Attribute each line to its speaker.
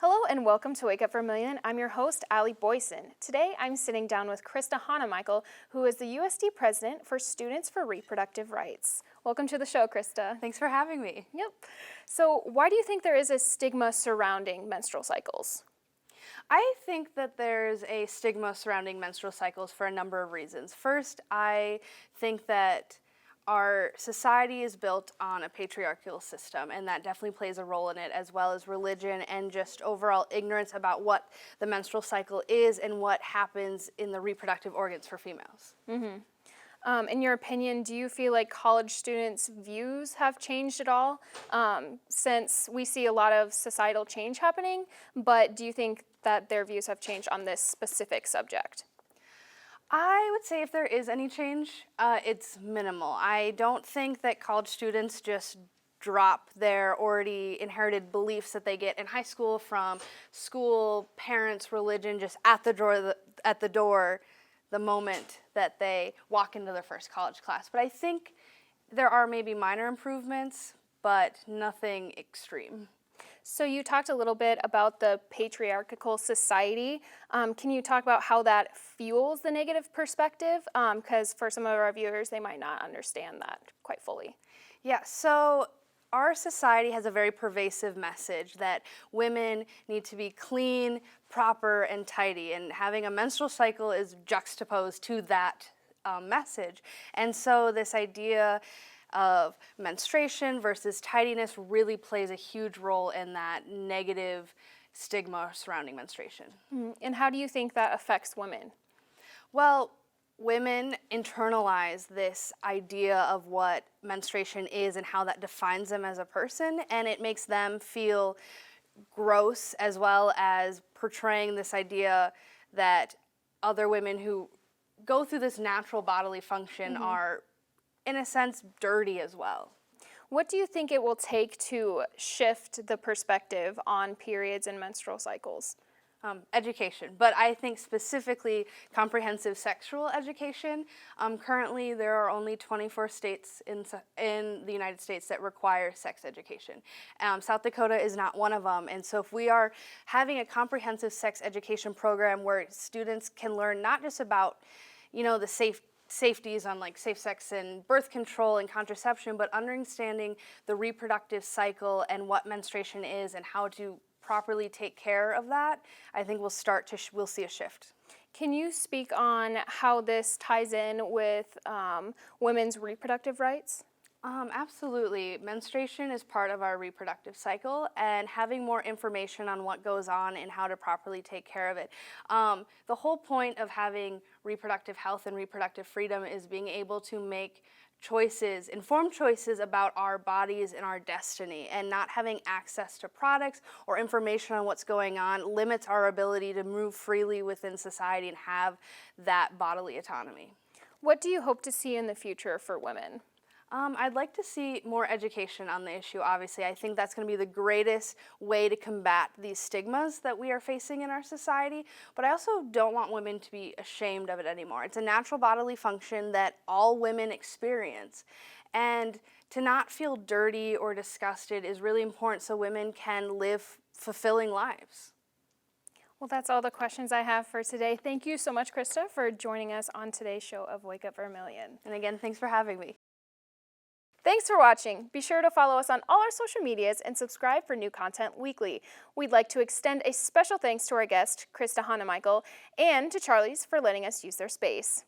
Speaker 1: Hello and welcome to Wake Up Vermillion. I'm your host, Ali Boysen. Today I'm sitting down with Krista Honomichl, who is the USD President for Students for Reproductive Rights. Welcome to the show, Krista.
Speaker 2: Thanks for having me.
Speaker 1: Yep. So why do you think there is a stigma surrounding menstrual cycles?
Speaker 2: I think that there's a stigma surrounding menstrual cycles for a number of reasons. First, I think that our society is built on a patriarchal system, and that definitely plays a role in it, as well as religion and just overall ignorance about what the menstrual cycle is and what happens in the reproductive organs for females.
Speaker 1: In your opinion, do you feel like college students' views have changed at all since we see a lot of societal change happening, but do you think that their views have changed on this specific subject?
Speaker 2: I would say if there is any change, it's minimal. I don't think that college students just drop their already inherited beliefs that they get in high school from school, parents, religion, just at the door the moment that they walk into their first college class. But I think there are maybe minor improvements, but nothing extreme.
Speaker 1: So you talked a little bit about the patriarchal society. Can you talk about how that fuels the negative perspective? Because for some of our viewers, they might not understand that quite fully.
Speaker 2: Yeah, so our society has a very pervasive message that women need to be clean, proper, and tidy, and having a menstrual cycle is juxtaposed to that message. And so this idea of menstruation versus tidiness really plays a huge role in that negative stigma surrounding menstruation.
Speaker 1: And how do you think that affects women?
Speaker 2: Well, women internalize this idea of what menstruation is and how that defines them as a person, and it makes them feel gross, as well as portraying this idea that other women who go through this natural bodily function are, in a sense, dirty as well.
Speaker 1: What do you think it will take to shift the perspective on periods and menstrual cycles?
Speaker 2: Education, but I think specifically comprehensive sexual education. Currently, there are only 24 states in the United States that require sex education. South Dakota is not one of them, and so if we are having a comprehensive sex education program where students can learn not just about, the safeties on like safe sex and birth control and contraception, but understanding the reproductive cycle and what menstruation is and how to properly take care of that, I think we'll see a shift.
Speaker 1: Can you speak on how this ties in with women's reproductive rights?
Speaker 2: Absolutely. Menstruation is part of our reproductive cycle, and having more information on what goes on and how to properly take care of it. The whole point of having reproductive health and reproductive freedom is being able to make choices, informed choices about our bodies and our destiny, and not having access to products or information on what's going on limits our ability to move freely within society and have that bodily autonomy.
Speaker 1: What do you hope to see in the future for women?
Speaker 2: I'd like to see more education on the issue, obviously. I think that's going to be the greatest way to combat these stigmas that we are facing in our society, but I also don't want women to be ashamed of it anymore. It's a natural bodily function that all women experience, and to not feel dirty or disgusted is really important so women can live fulfilling lives.
Speaker 1: Well, that's all the questions I have for today. Thank you so much, Krista, for joining us on today's show of Wake Up Vermillion.
Speaker 2: And again, thanks for having me.
Speaker 1: Thanks for watching. Be sure to follow us on all our social medias and subscribe for new content weekly. We'd like to extend a special thanks to our guest, Krista Honomichl, and to Charlie's for letting us use their space.